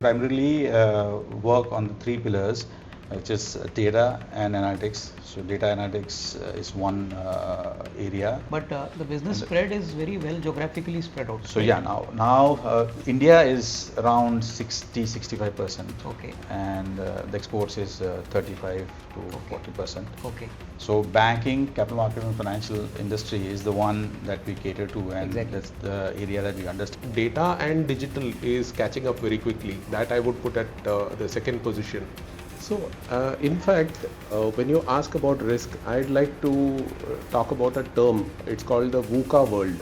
Primarily work on the three pillars, which is data and analytics. So data analytics is one area. But the business spread is very well geographically spread out. So yeah, now India is around 60-65%. Okay. And the exports is 35 to 40%. Okay. So banking, capital market and financial industry is the one that we cater to, and that's the area that we understand. Data and digital is catching up very quickly. That I would put at the second position. So in fact, when you ask about risk, I'd like to talk about a term. It's called the VUCA world.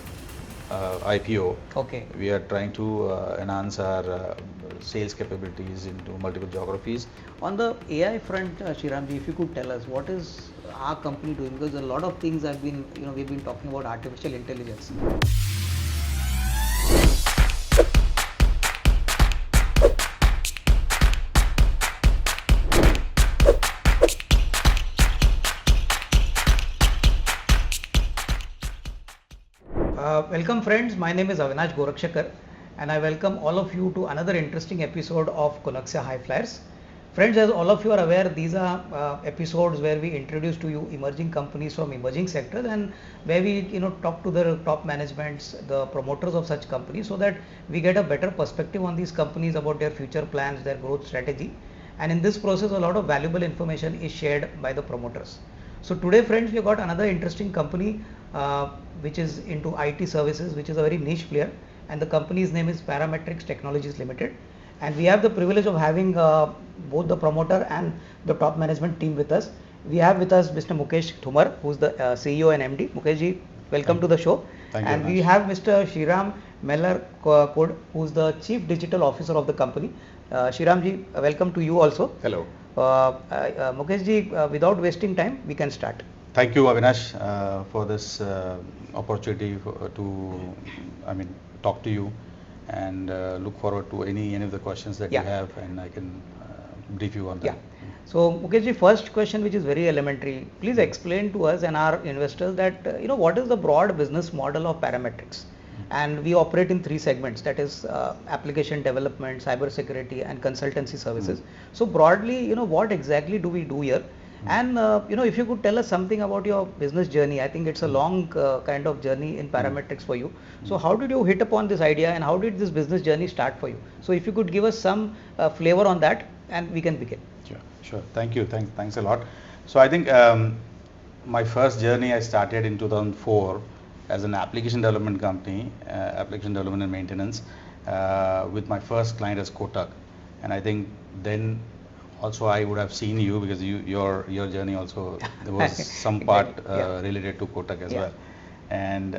IPO. Okay. We are trying to enhance our sales capabilities into multiple geographies. On the AI front, Sreeram ji, if you could tell us what is our company doing, because a lot of things have been, we've been talking about artificial intelligence. Welcome friends, my name is Avinash Gorakshakar and I welcome all of you to another interesting episode of Konexio HighFlyers. Friends, as all of you are aware, these are episodes where we introduce to you emerging companies from emerging sectors and where we talk to the top managements, the promoters of such companies, so that we get a better perspective on these companies about their future plans, their growth strategy, and in this process a lot of valuable information is shared by the promoters. So today friends, we have got another interesting company which is into IT services, which is a very niche player, and the company's name is Paramatrix Technologies Limited, and we have the privilege of having both the promoter and the top management team with us. We have with us Mr. Mukesh Thumar, who is the CEO and MD. Mukesh ji, welcome to the show. Thank you. We have Mr. Sreeram Melarkode, who is the Chief Digital Officer of the company. Sreeram ji, welcome to you also. Hello. Mukesh ji, without wasting time, we can start. Thank you, Avinash, for this opportunity to talk to you, and look forward to any of the questions that you have, and I can brief you on that. Yeah. So Mukesh ji, first question, which is very elementary, please explain to us and our investors that what is the broad business model of Paramatrix? And we operate in three segments, that is application development, cyber security and consultancy services. So broadly, what exactly do we do here? And if you could tell us something about your business journey. I think it's a long kind of journey in Paramatrix for you. So how did you hit upon this idea and how did this business journey start for you? So if you could give us some flavor on that, and we can begin. Sure. Thank you. Thanks a lot. So I think my first journey I started in 2004 as an application development company, application development and maintenance, with my first client as Kotak. And I think then also I would have seen you, because your journey also, there was some part related to Kotak as well. And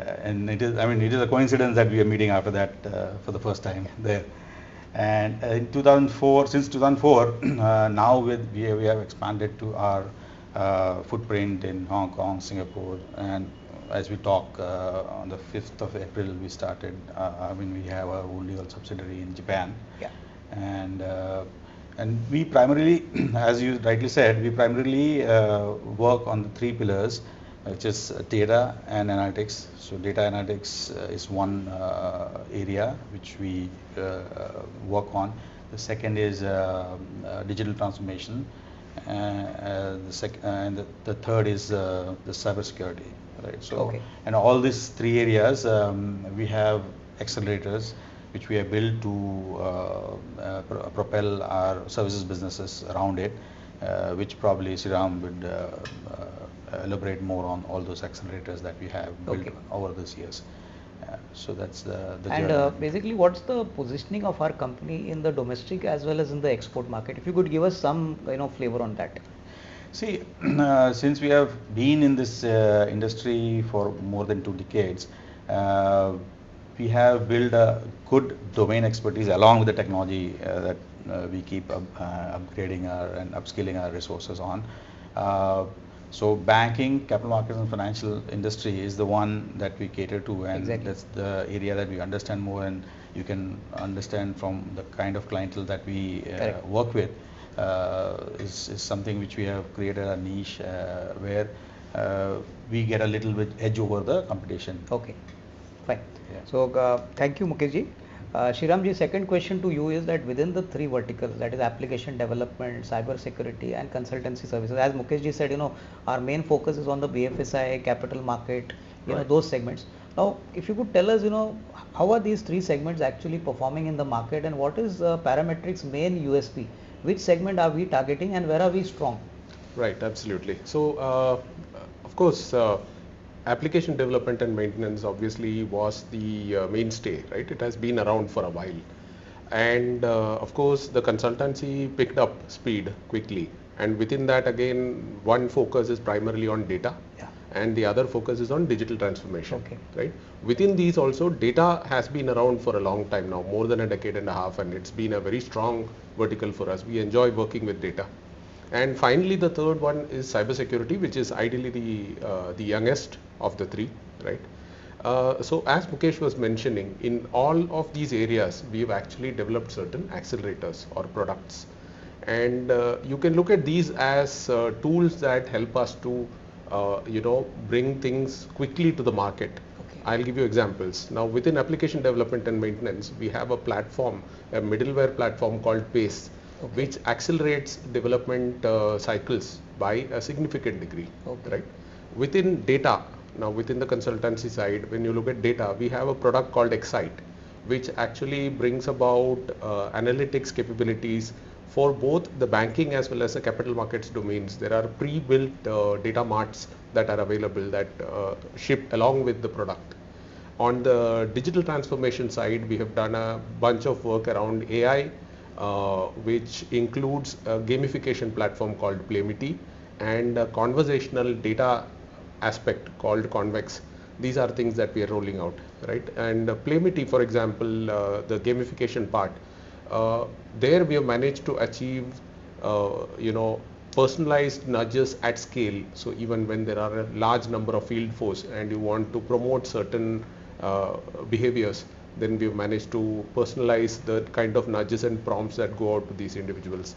it is a coincidence that we are meeting after that for the first time there. And in 2004, since 2004, now we have expanded to our footprint in Hong Kong, Singapore, and as we talk on the 5th of April we started. We have our wholly owned subsidiary in Japan. Yeah. And we primarily, as you rightly said, we primarily work on the three pillars, which is data and analytics. So data analytics is one area which we work on. The second is digital transformation, and the third is the cyber security. Right. So, and all these three areas, we have accelerators which we have built to propel our services businesses around it, which probably Sreeram would elaborate more on all those accelerators that we have built over these years. So that's the journey. And basically, what's the positioning of our company in the domestic as well as in the export market? If you could give us some flavor on that. See, since we have been in this industry for more than 2 decades, we have built a good domain expertise along with the technology that we keep upgrading and upskilling our resources on. So banking, capital markets and financial industry is the one that we cater to, and that's the area that we understand more, and you can understand from the kind of clientele that we work with. Is something which we have created a niche where we get a little bit edge over the competition. Okay, fine. Yeah. So thank you, Mukesh ji. Sreeram ji, second question to you is that within the three verticals, that is application development, cyber security and consultancy services, as Mukesh ji said, our main focus is on the BFSI, capital market, those segments. Now, if you could tell us, how are these three segments actually performing in the market, and what is Paramatrix main USP? Which segment are we targeting and where are we strong? Right, absolutely. So, of course, application development and maintenance obviously was the mainstay, right? It has been around for a while. And of course, the consultancy picked up speed quickly. And within that, again, one focus is primarily on data. Yeah. And the other focus is on digital transformation. Okay. Right? Within these also, data has been around for a long time now, more than a decade and a half, and it's been a very strong vertical for us. We enjoy working with data. And finally, the third one is cybersecurity, which is ideally the youngest of the three, right? So as Mukesh was mentioning, in all of these areas, we have actually developed certain accelerators or products. And you can look at these as tools that help us to, bring things quickly to the market. Okay. I'll give you examples. Now, within application development and maintenance, we have a platform, a middleware platform called Pace, okay, which accelerates development cycles by a significant degree, okay, right? Within data, now within the consultancy side, when you look at data, we have a product called XSIGHT, which actually brings about analytics capabilities for both the banking as well as the capital markets domains. There are pre-built data marts that are available that ship along with the product. On the digital transformation side, we have done a bunch of work around AI, which includes a gamification platform called Playmity and a conversational data aspect called Convex. These are things that we are rolling out, right? And Playmity, for example, the gamification part, there we have managed to achieve, personalized nudges at scale. So even when there are a large number of field force and you want to promote certain behaviors, then we've managed to personalize the kind of nudges and prompts that go out to these individuals.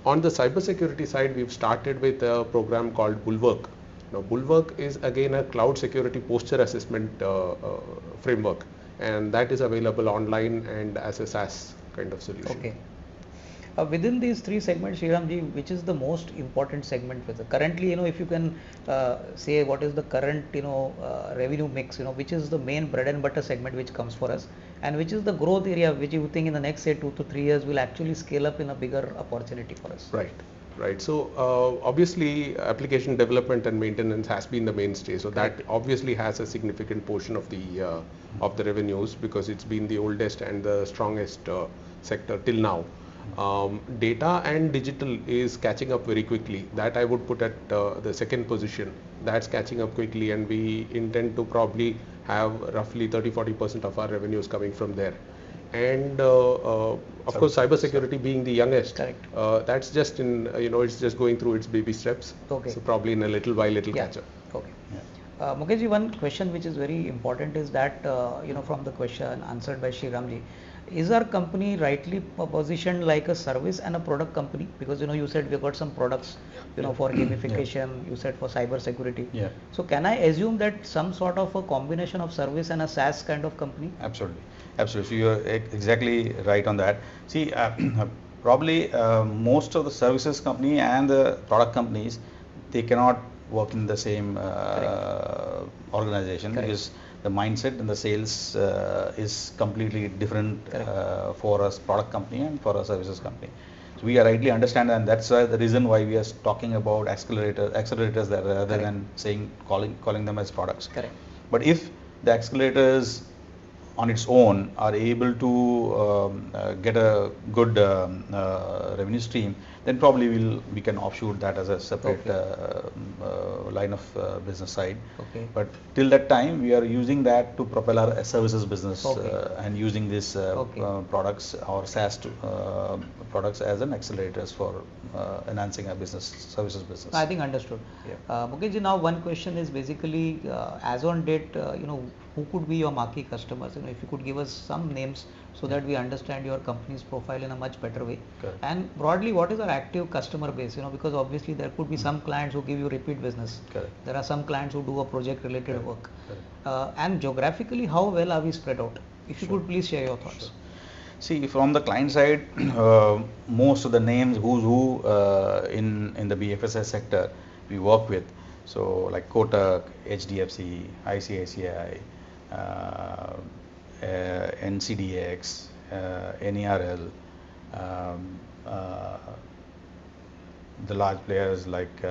On the cybersecurity side, we've started with a program called Bulwark. Now, Bulwark is again a cloud security posture assessment framework, and that is available online and as a SaaS kind of solution. Okay. Within these three segments, Sreeram ji, which is the most important segment with currently, if you can say what is the current, revenue mix, which is the main bread and butter segment which comes for us, and which is the growth area which you think in the next say 2 to 3 years will actually scale up in a bigger opportunity for us. Right. Right. So obviously application development and maintenance has been the mainstay. So Correct. that obviously has a significant portion of the revenues because it's been the oldest and the strongest sector till now. Data and digital is catching up very quickly. That I would put at the second position. That's catching up quickly, and we intend to probably have roughly 30-40% of our revenues coming from there. And of course, cybersecurity being the youngest, Correct. That's just in it's just going through its baby steps. Okay. So probably in a little while it'll Yeah. catch up. Okay. Mukesh ji, one question which is very important is that from the question answered by Sreeram ji, is our company rightly positioned like a service and a product company? Because you said we got some products, for gamification. Yeah. You said for cyber security. Yeah. So can I assume that some sort of a combination of service and a SaaS kind of company? Absolutely. Absolutely. So you're exactly right on that. See, probably most of the services company and the product companies, they cannot work in the same organization. Correct. Because the mindset and the sales is completely different for a product company and for a services company. So we are rightly understand, and that's the reason why we are talking about accelerators that rather than calling them as products. Correct. But if the accelerators on its own are able to get a good revenue stream, then probably we can offshoot that as a separate line of business side. Okay. But till that time, we are using that to propel our services business and using these products or SaaS products as an accelerators for enhancing our services business. I think understood. Yeah. Mukesh ji, now one question is basically as on date, who could be your marquee customers? If you could give us some names so that we understand your company's profile in a much better way. Correct. And broadly, what is our active customer base? Because obviously there could be some clients who give you repeat business. Correct. There are some clients who do a project related work. Correct. And geographically, how well are we spread out? If you could please share your thoughts. See, from the client side, most of the names who's who in the BFSI sector we work with. So like Kotak, HDFC, ICICI, NCDX, NERL, um, uh, the large players like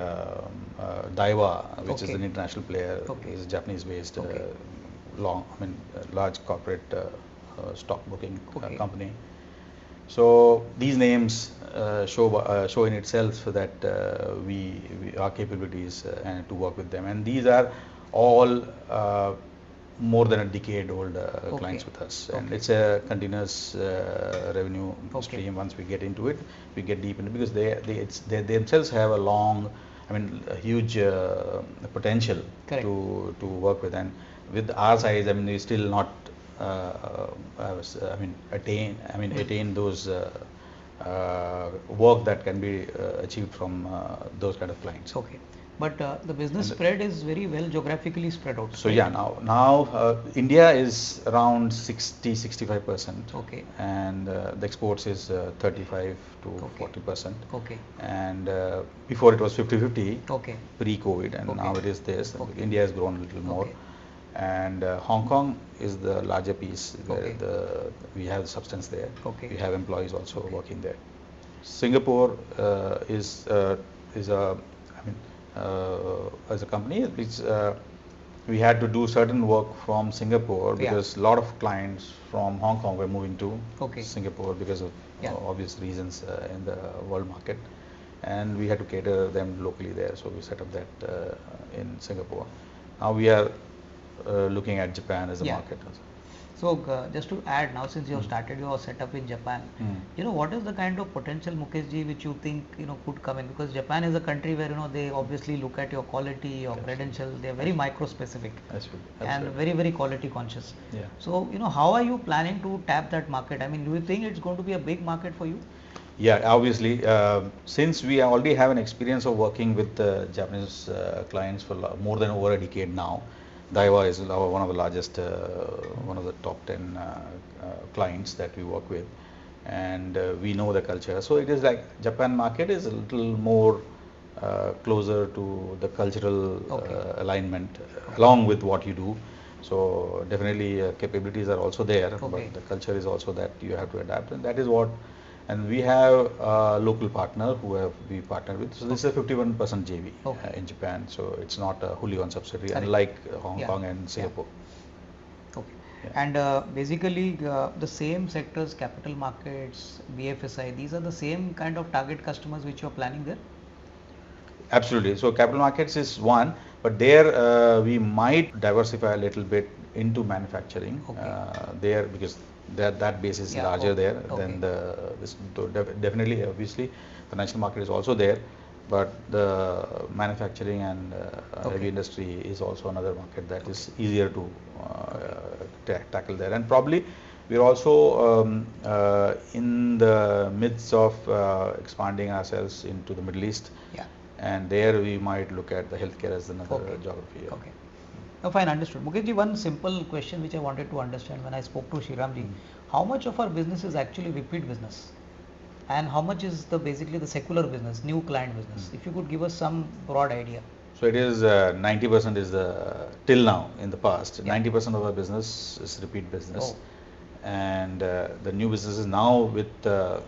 Daiwa, which is an international player, is a Japanese-based large corporate stock booking company. So these names show in itself that we our capabilities and to work with them, and these are all more than a decade old clients with us, and it's a continuous revenue stream. Once we get into it, we get deep into, because they themselves have a long, a huge potential to work with, and with our size, we still not attain those work that can be achieved from those kind of clients. Okay. But the business spread is very well geographically spread out. So yeah, now India is around 60-65%. Okay. And the exports is 35 to 40%. Okay. And before it was 50-50. Okay. Pre-COVID, and now it is this. India has grown a little more. And Hong Kong is the larger piece where we have the substance there. We have employees also working there. Singapore is as a company, which we had to do certain work from Singapore because a lot of clients from Hong Kong were moving to Singapore because of obvious reasons in the world market, and we had to cater them locally there. So we set up that in Singapore. Now we are looking at Japan as a market. So just to add, now since you have started your setup in Japan, what is the kind of potential, Mukesh ji, which you think could come in? Because Japan is a country where they obviously look at your quality, your credentials. They are very micro specific and very, very quality conscious. So how are you planning to tap that market? Do you think it's going to be a big market for you? Yeah, obviously, since we already have an experience of working with Japanese clients for more than over a decade now. Daiwa is one of the largest, one of the top 10 clients that we work with, and we know the culture. So it is like Japan market is a little more closer to the cultural alignment along with what you do. So definitely capabilities are also there, but the culture is also that you have to adapt, and that is what. And we have a local partner who we partnered with. So this is a 51% JV in Japan. So it's not a wholly owned subsidiary, unlike Hong Kong and Singapore. And basically the same sectors, capital markets, BFSI, these are the same kind of target customers which you are planning there? Absolutely. So capital markets is one, but there we might diversify a little bit into manufacturing there, because that base is larger there than this. Definitely, obviously, financial market is also there, but the manufacturing and heavy industry is also another market that is easier to tackle there. And probably we are also in the midst of expanding ourselves into the Middle East, and there we might look at the healthcare as another geography. Now, fine, understood. Mukesh ji, one simple question which I wanted to understand when I spoke to Sreeram ji, how much of our business is actually repeat business, and how much is basically the secular business, new client business? If you could give us some broad idea. So it is 90% is till now. In the past, 90% of our business is repeat business, and the new business is now with the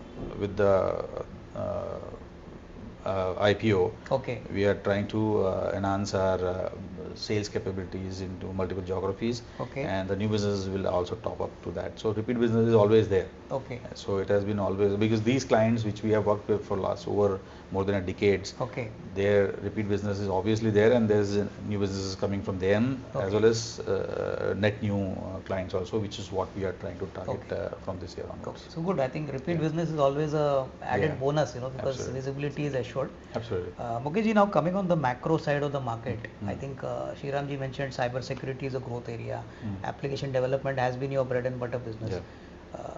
IPO. We are trying to enhance our sales capabilities into multiple geographies, and the new businesses will also top up to that. So repeat business is always there. So it has been always, because these clients which we have worked with for over more than a decade, their repeat business is obviously there, and there's new businesses coming from them, as well as net new clients also, which is what we are trying to target from this year onwards. So good. I think repeat business is always a added bonus, because visibility is assured. Absolutely. Mukesh ji, now coming on the macro side of the market, I think Sreeram ji mentioned cyber security is a growth area. Application development has been your bread and butter business.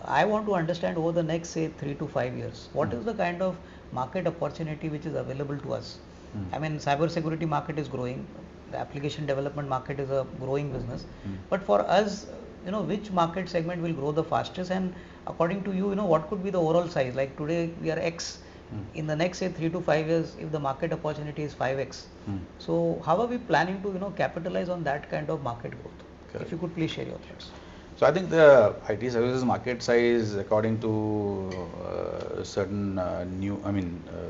I want to understand over the next, say, 3 to 5 years, what is the kind of market opportunity which is available to us? Cyber security market is growing. The application development market is a growing business. But for us, which market segment will grow the fastest, and according to you, what could be the overall size? Like today we are X. In the next say 3 to 5 years, if the market opportunity is 5x, so how are we planning to capitalize on that kind of market growth? Correct. If you could please share your thoughts. So I think the IT services market size, according to certain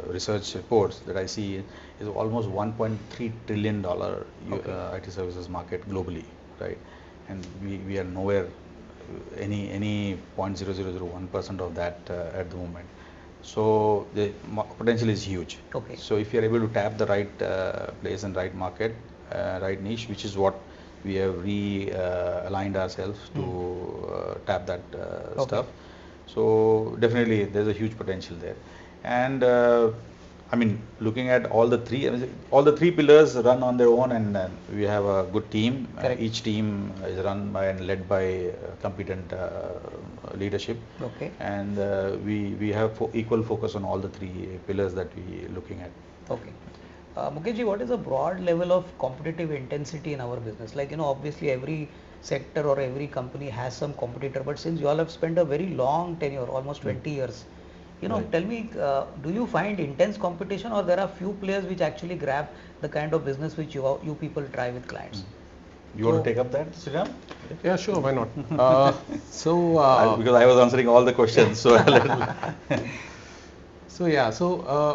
research reports that I see, is almost $1.3 trillion IT services market globally, right? And we are nowhere any 0.0001% of that at the moment. So the potential is huge. Okay. So if you are able to tap the right place and right market, right niche, which is what we have aligned ourselves to tap that stuff. So definitely there's a huge potential there. And looking at all the three pillars run on their own, and we have a good team. Each team is run by and led by competent leadership. Okay. And we have equal focus on all the three pillars that we are looking at. Okay. Mukeshji, what is the broad level of competitive intensity in our business? Like, obviously every sector or every company has some competitor, but since you all have spent a very long tenure, almost 20 years, Right. tell me, do you find intense competition, or there are few players which actually grab the kind of business which you people try with clients? You want to take up that, Sreeram? Yeah, sure, why not? Because I was answering all the questions, so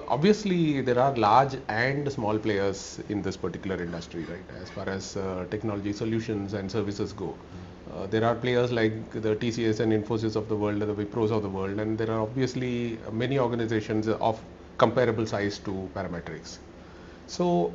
obviously there are large and small players in this particular industry, right? As far as technology solutions and services go, there are players like the TCS and Infosys of the world, the Wipros of the world, and there are obviously many organizations of comparable size to Paramatrix. So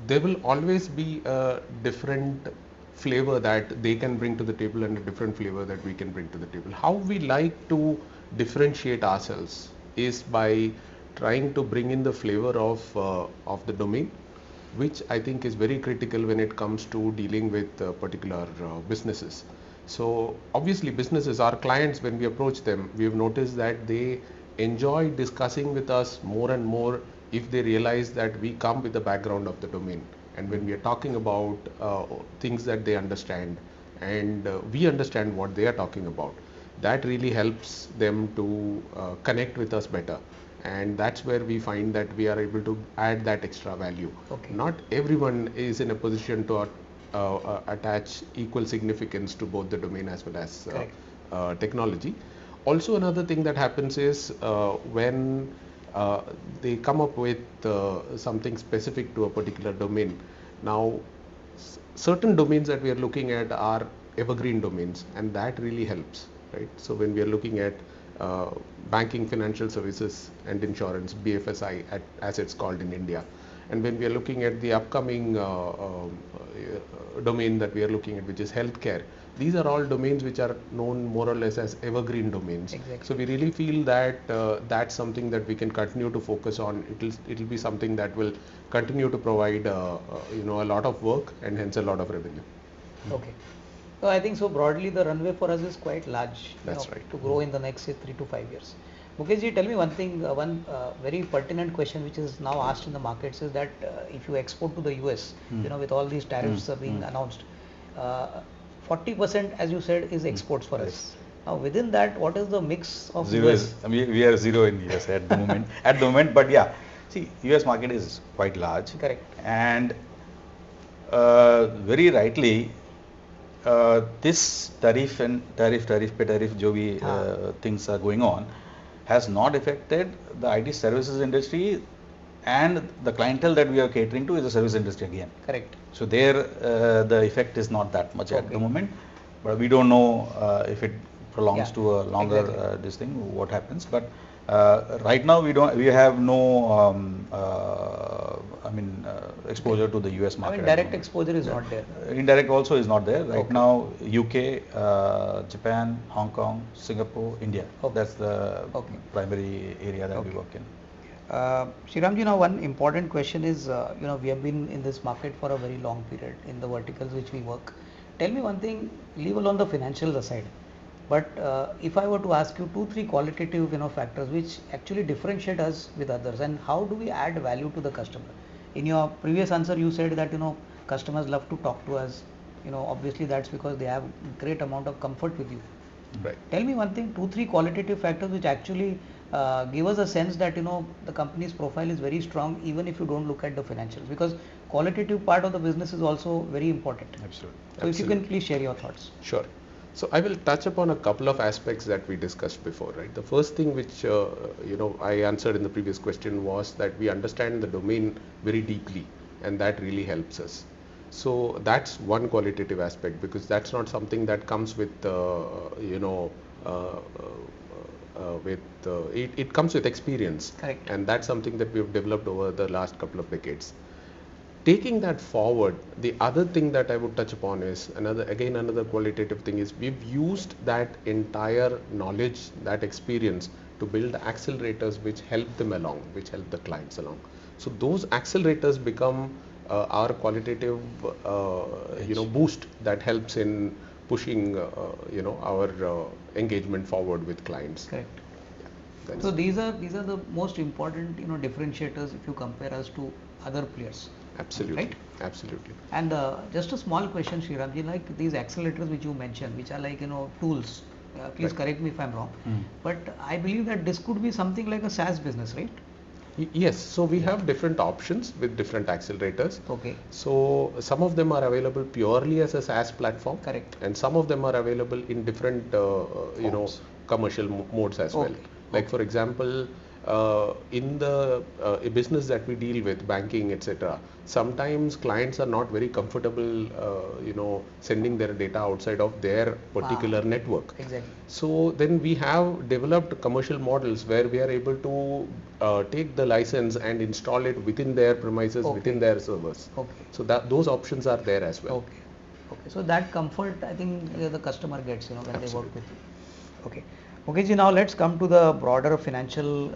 there will always be a different flavor that they can bring to the table and a different flavor that we can bring to the table. How we like to differentiate ourselves is by trying to bring in the flavor of the domain, which I think is very critical when it comes to dealing with particular businesses. So obviously businesses, our clients, when we approach them, we have noticed that they enjoy discussing with us more and more if they realize that we come with the background of the domain. And when we are talking about things that they understand, and we understand what they are talking about, that really helps them to connect with us better. And that's where we find that we are able to add that extra value. Okay. Not everyone is in a position to attach equal significance to both the domain as well as technology. Also, another thing that happens is when they come up with something specific to a particular domain. Now, certain domains that we are looking at are evergreen domains, and that really helps, right? So when we are looking at banking, financial services and insurance, BFSI as it's called in India, and when we are looking at the upcoming domain that we are looking at, which is healthcare, these are all domains which are known more or less as evergreen domains. Exactly. So we really feel that that's something that we can continue to focus on. It'll be something that will continue to provide a lot of work and hence a lot of revenue. Okay. So I think so broadly the runway for us is quite large. That's right. To grow in the next say 3 to 5 years. Mukeshji, tell me one thing. One very pertinent question which is now asked in the markets is that if you export to the US, with all these tariffs being announced, 40%, as you said, is exports for us. Now within that, what is the mix of Zero US? is, we are zero in US at the moment. At the moment, but yeah, see, US market is quite large. Correct. And very rightly, this tariff pe tariff jo bhi things are going on has not affected the IT services industry, and the clientele that we are catering to is the service industry again. Correct. So there the effect is not that much at the moment, but we don't know if it prolongs to a longer this thing, what happens. But right now we have no exposure to the US market. Direct exposure is not there. Indirect also is not there. Right now UK, Japan, Hong Kong, Singapore, India. That's the primary area that we work in. Sreeramji, now one important question is, we have been in this market for a very long period in the verticals which we work. Tell me one thing, leave alone the financials aside, but if I were to ask you 2-3 qualitative factors which actually differentiate us with others, and how do we add value to the customer? In your previous answer you said that customers love to talk to us, obviously that's because they have great amount of comfort with you. Right. Tell me one thing, 2-3 qualitative factors which actually give us a sense that the company's profile is very strong even if you don't look at the financials, because qualitative part of the business is also very important. Absolutely. So if you can please share your thoughts. Sure. So I will touch upon a couple of aspects that we discussed before, right? The first thing which I answered in the previous question was that we understand the domain very deeply, and that really helps us. So that's one qualitative aspect, because that's not something that comes with it comes with experience. Correct. And that's something that we've developed over the last couple of decades. Taking that forward, the other thing that I would touch upon is another qualitative thing is we've used that entire knowledge, that experience to build accelerators which help them along, which help the clients along. So those accelerators become our qualitative boost that helps in pushing our engagement forward with clients. Correct. Yeah, so these are the most important differentiators if you compare us to other players. Absolutely. Right? Absolutely. And just a small question, Sreeramji, like these accelerators which you mentioned, which are like tools. Please correct me if I'm wrong. But I believe that this could be something like a SaaS business, right? Yes, so we have different options with different accelerators. Okay. So some of them are available purely as a SaaS platform. Correct. And some of them are available in different commercial modes as well. Like for example, in the business that we deal with, banking, etc., sometimes clients are not very comfortable, sending their data outside of their particular network. Exactly. So then we have developed commercial models where we are able to take the license and install it within their premises, within their servers. Okay. So those options are there as well. Okay. Okay. So that comfort, I think the customer gets, when Absolutely. they work with you. Okay. Okay, ji, now let's come to the broader financial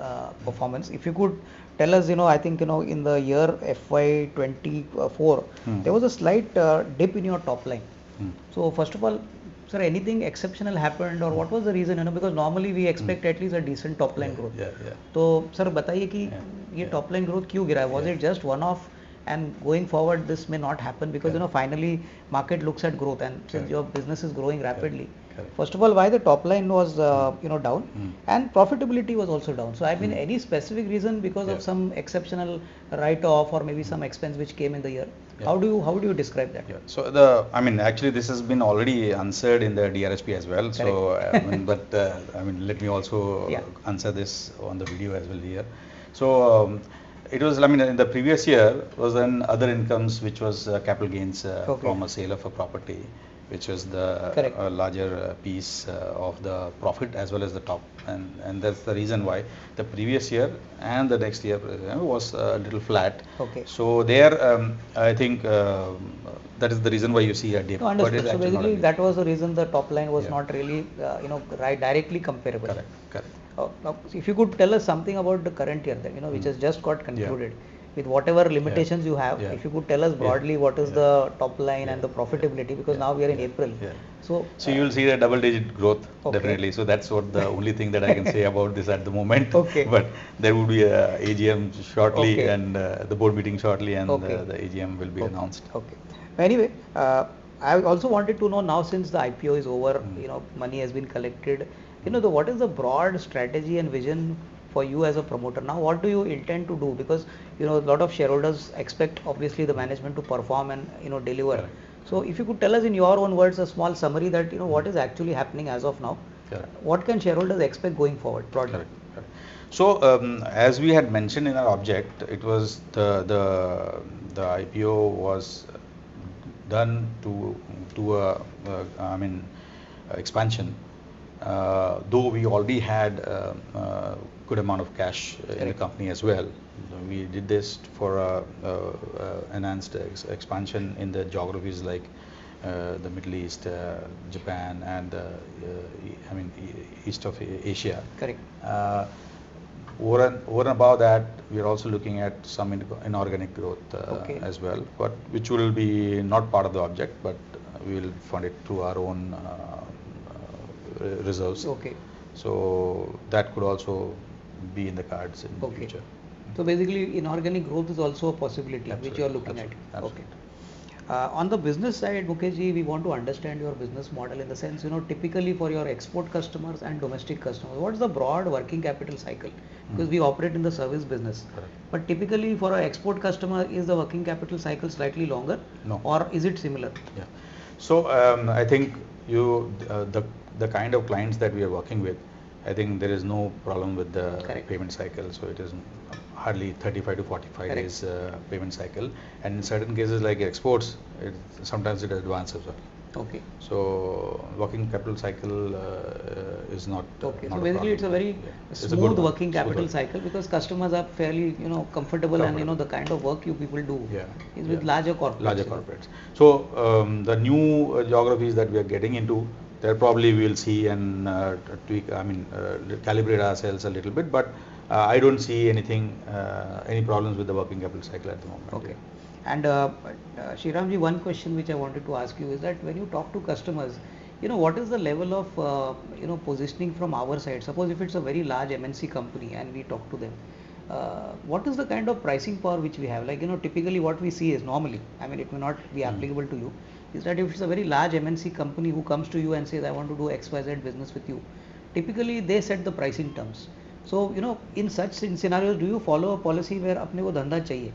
performance. If you could tell us, I think, in the year FY24, there was a slight dip in your top line. So first of all, sir, anything exceptional happened, or what was the reason? Because normally we expect at least a decent top line growth. So, sir, बताइए कि ये top line growth क्यों गिरा? Was it just one off? And going forward, this may not happen because finally market looks at growth, and since your business is growing rapidly. First of all, why the top line was down, and profitability was also down. So I mean, any specific reason because of some exceptional write-off or maybe some expense which came in the year? How do you describe that? So actually this has been already answered in the DRSP as well. Correct. So let me also answer this on the video as well here. So it was, in the previous year was then other incomes, which was capital gains from a sale of a property, which was the larger piece of the profit as well as the top, and that's the reason why the previous year and the next year was a little flat. Okay. So there, I think that is the reason why you see a dip. No, understood. So basically, that was the reason the top line was not really, directly comparable. Correct. Now, if you could tell us something about the current year, then which has just got concluded, with whatever limitations you have, if you could tell us broadly what is the top line and the profitability, because now we are in April. So you will see a double-digit growth definitely. So that's what the only thing that I can say about this at the moment. Okay. But there will be a AGM shortly and the board meeting shortly, and the AGM will be announced. Okay. Anyway, I also wanted to know now, since the IPO is over, money has been collected. What is the broad strategy and vision for you as a promoter? Now, what do you intend to do? Because a lot of shareholders expect obviously the management to perform and deliver. Correct. So if you could tell us in your own words a small summary that what is actually happening as of now. Correct. What can shareholders expect going forward broadly? Correct. So as we had mentioned in our object, it was the IPO was done to expansion. Though we already had good amount of cash in the company as well. We did this for enhanced expansion in the geographies like the Middle East, Japan, and East of Asia. Correct. Over and above that, we are also looking at some inorganic growth as well, but which will be not part of the object, but we will fund it through our own reserves. Okay. So that could also be in the cards in the future. So basically, inorganic growth is also a possibility which you are looking at. Absolutely. On the business side, Mukesh ji, we want to understand your business model in the sense, typically for your export customers and domestic customers, what is the broad working capital cycle? Because we operate in the service business. Correct. But typically for an export customer, is the working capital cycle slightly longer? No. Or is it similar? Yeah. So I think the kind of clients that we are working with, I think there is no problem with the Correct. payment cycle. So it is hardly 35 to 45 Correct. days payment cycle, and in certain cases like exports, sometimes it advances as well. Okay. So working capital cycle is not. Okay. Not So a basically, problem. it's a very Yeah. It's a good smooth one. working Smooth capital one. cycle because customers are fairly, comfortable, and the kind of work you people do Yeah. is with Yeah. larger corporates. Larger corporates. So the new geographies that we are getting into, there probably we will see and tweak. I mean, calibrate ourselves a little bit, but I don't see anything, any problems with the working capital cycle at the moment. Okay. And Sreeram ji, one question which I wanted to ask you is that when you talk to customers, what is the level of positioning from our side? Suppose if it's a very large MNC company and we talk to them, what is the kind of pricing power which we have? Like, typically what we see is normally, I mean, it may not be applicable to you, is that if it's a very large MNC company who comes to you and says, I want to do XYZ business with you, typically they set the pricing terms. So, in such scenarios, do you follow a policy where apne ko dhanda chahiye?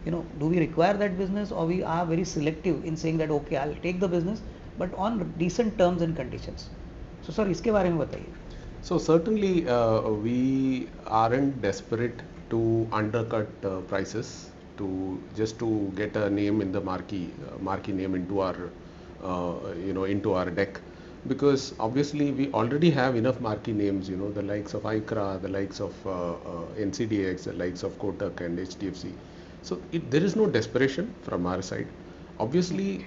Do we require that business, or we are very selective in saying that, okay, I'll take the business, but on decent terms and conditions? So, sir, iske baare mein bataiye. So certainly we aren't desperate to undercut prices just to get a name in the marquee name into our into our deck, because obviously we already have enough marquee names, the likes of ICRA, the likes of NCDX, the likes of Kotak and HDFC. So there is no desperation from our side. Obviously,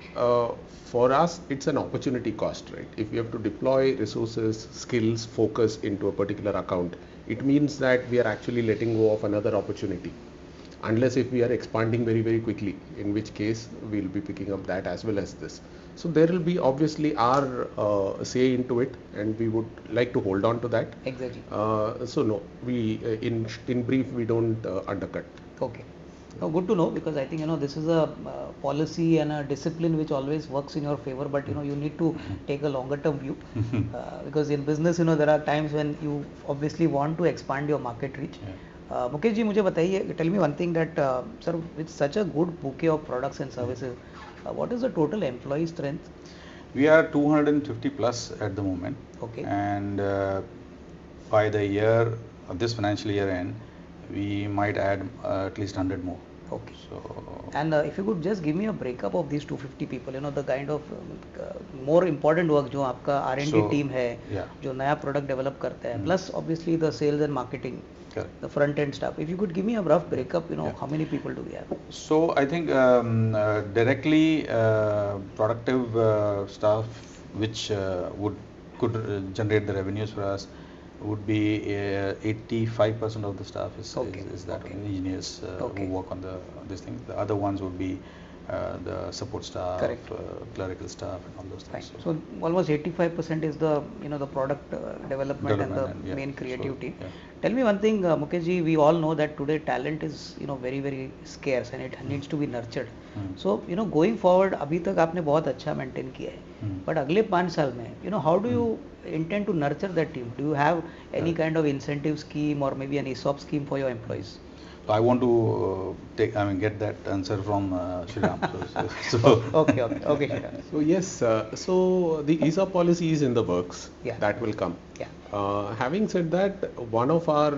for us, it's an opportunity cost, right? If you have to deploy resources, skills, focus into a particular account, it means that we are actually letting go of another opportunity. Unless if we are expanding very, very quickly, in which case we'll be picking up that as well as this. So there will be obviously our say into it, and we would like to hold on to that. Exactly. So no, we in brief we don't undercut. Okay. No, good to know, because I think this is a policy and a discipline which always works in your favor, but you need to take a longer term view because in business there are times when you obviously want to expand your market reach. Mukesh ji, मुझे बताइए, tell me one thing that sir, with such a good bouquet of products and services, what is the total employee strength? We are 250 plus at the moment. Okay. And by the year, this financial year end, we might add at least 100 more. Okay. So, and if you could just give me a breakup of these 250 people, the kind of more important work जो आपका R&D team है, जो नया product develop करता है, plus obviously the sales and marketing, the front end stuff. If you could give me a rough breakup, how many people do we have? So I think directly productive staff which could generate the revenues for us would be 85% of the staff is that engineers who work on this thing. The other ones would be the support staff, clerical staff, and all those things. So almost 85% is the the product development and the main creative team. Tell me one thing, Mukesh ji, we all know that today talent is very very scarce and it needs to be nurtured. So going forward, अभी तक आपने बहुत अच्छा maintain किया है, but अगले 5 साल में how do you intend to nurture that team? Do you have any kind of incentive scheme or maybe an ESOP scheme for your employees? I want to get that answer from Sreeram. Okay, Sreeram. So yes, so the ESOP policy is in the works. That will come. Having said that, one of our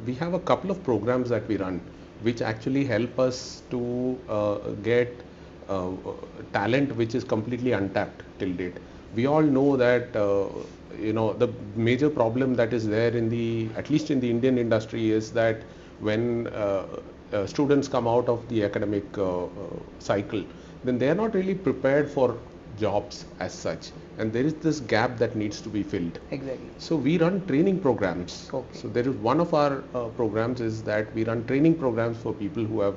we have a couple of programs that we run, which actually help us to get talent which is completely untapped till date. We all know that the major problem that is there at least in the Indian industry is that when students come out of the academic cycle, then they are not really prepared for jobs as such, and there is this gap that needs to be filled. Exactly. So we run training programs. So there is one of our programs is that we run training programs for people who have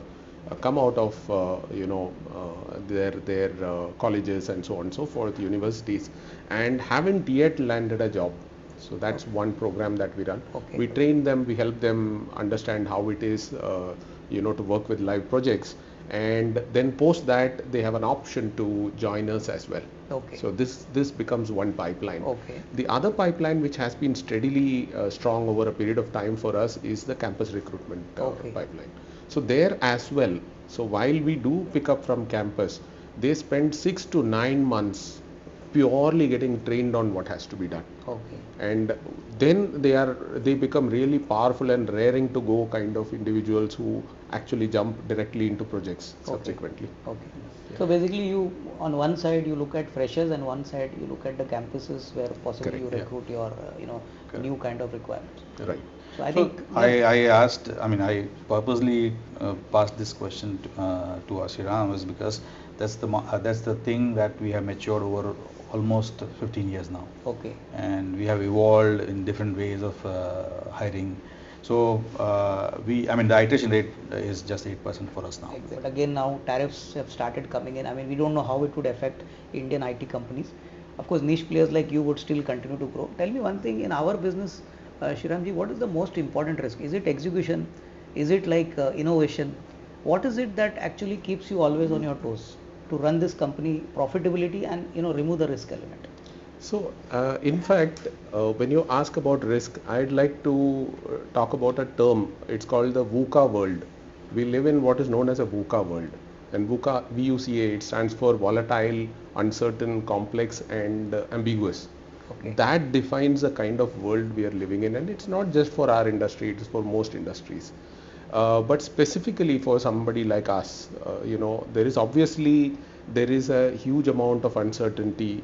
come out of their colleges and so on and so forth, universities, and haven't yet landed a job. So that's one program that we run. We train them, we help them understand how it is to work with live projects, and then post that they have an option to join us as well. Okay. So this becomes one pipeline. Okay. The other pipeline which has been steadily strong over a period of time for us is the campus recruitment pipeline. So there as well, so while we do pick up from campus, they spend 6 to 9 months purely getting trained on what has to be done. Okay. And then they become really powerful and raring to go kind of individuals who actually jump directly into projects subsequently. Okay. Yeah. So basically you, on one side you look at freshers and one side you look at the campuses where possibly you recruit your new kind of requirements. Right. So I think I purposely passed this question to Sreeram is because that's the thing that we have matured over almost 15 years now. Okay. And we have evolved in different ways of hiring. So the iteration rate is just 8% for us now. Exactly. But again, now tariffs have started coming in. I mean, we don't know how it would affect Indian IT companies. Of course, niche players like you would still continue to grow. Tell me one thing, in our business, Sreeramji, what is the most important risk? Is it execution? Is it like innovation? What is it that actually keeps you always on your toes to run this company profitability and remove the risk element? So in fact, when you ask about risk, I'd like to talk about a term. It's called the VUCA world. We live in what is known as a VUCA world. And VUCA, VUCA, it stands for volatile, uncertain, complex and ambiguous. Okay. That defines the kind of world we are living in, and it's not just for our industry, it is for most industries. But specifically for somebody like us, there is a huge amount of uncertainty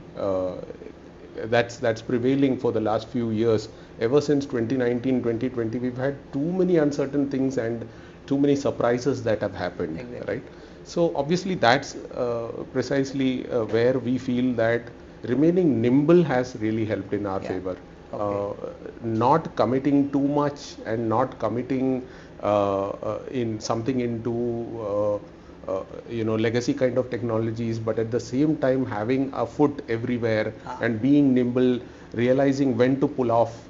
that's prevailing for the last few years. Ever since 2019, 2020, we've had too many uncertain things and too many surprises that have happened, exactly. right? So obviously that's precisely where we feel that remaining nimble has really helped in our favor. Okay. Not committing too much and not committing in something into legacy kind of technologies, but at the same time having a foot everywhere and being nimble, realizing when to pull off,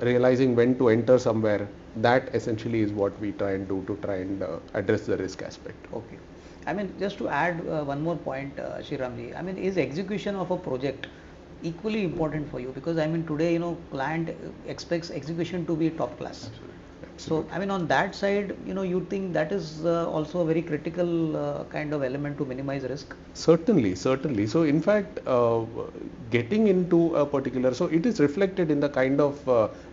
realizing when to enter somewhere. That essentially is what we try and do to try and address the risk aspect. Okay. I mean, just to add one more point, Sreeramji, I mean, is execution of a project equally important for you? Because I mean, today, client expects execution to be top class. Absolutely. So, I mean, on that side, you think that is also a very critical kind of element to minimize risk? Certainly. So, in fact, getting into a particular, so it is reflected in the kind of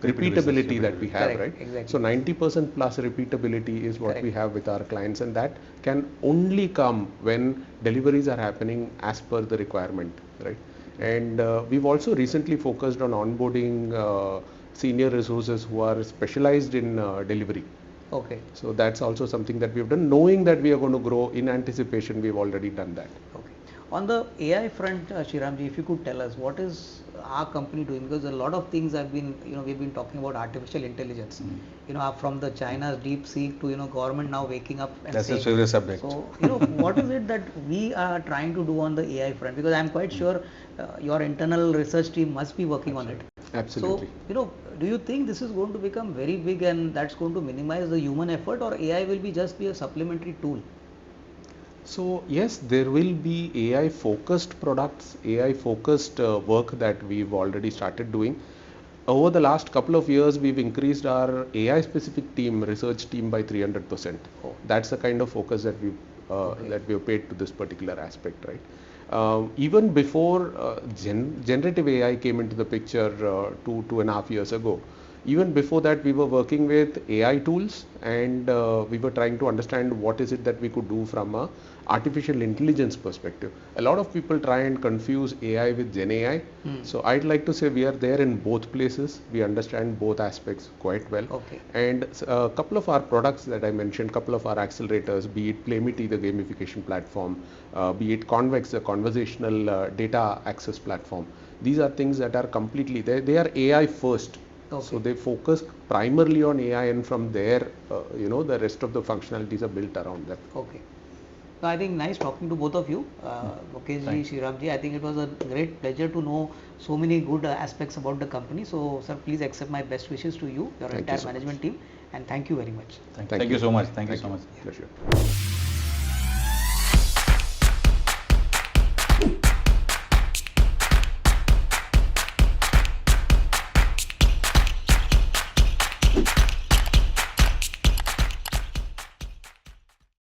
repeatability that we have, correct, right? Exactly. So, 90% plus repeatability is what correct. we have with our clients, and that can only come when deliveries are happening as per the requirement, right? And we've also recently focused on onboarding senior resources who are specialized in delivery. Okay. So that's also something that we've done, knowing that we are going to grow in anticipation. We've already done that. Okay. On the AI front, Sreeramji, if you could tell us what is our company doing, because a lot of things have been, we've been talking about artificial intelligence, from the China's DeepSeek to government now waking up and that's saying, a serious subject. So what is it that we are trying to do on the AI front? Because I'm quite sure your internal research team must be working on it. Absolutely. So do you think this is going to become very big and that's going to minimize the human effort, or AI will be just be a supplementary tool? So yes, there will be AI focused products, AI focused work that we've already started doing. Over the last couple of years, we've increased our AI specific team, research team by 300%. Oh. That's the kind of focus that we've paid to this particular aspect, right? Even before generative AI came into the picture 2.5 years ago, even before that we were working with AI tools, and we were trying to understand what is it that we could do from a artificial intelligence perspective. A lot of people try and confuse AI with Gen AI. So I'd like to say we are there in both places. We understand both aspects quite well. Okay. And a couple of our products that I mentioned, couple of our accelerators, be it Playmity, the gamification platform, be it Convex, the conversational data access platform. These are things that are completely, they are AI first. Okay. So they focus primarily on AI, and from there, the rest of the functionalities are built around them. Okay. So I think nice talking to both of you, Mukeshji, Sreeramji. I think it was a great pleasure to know so many good aspects about the company. So sir, please accept my best wishes to you, your entire management team, and thank you very much. Thank you so much. Thank you so much. Pleasure.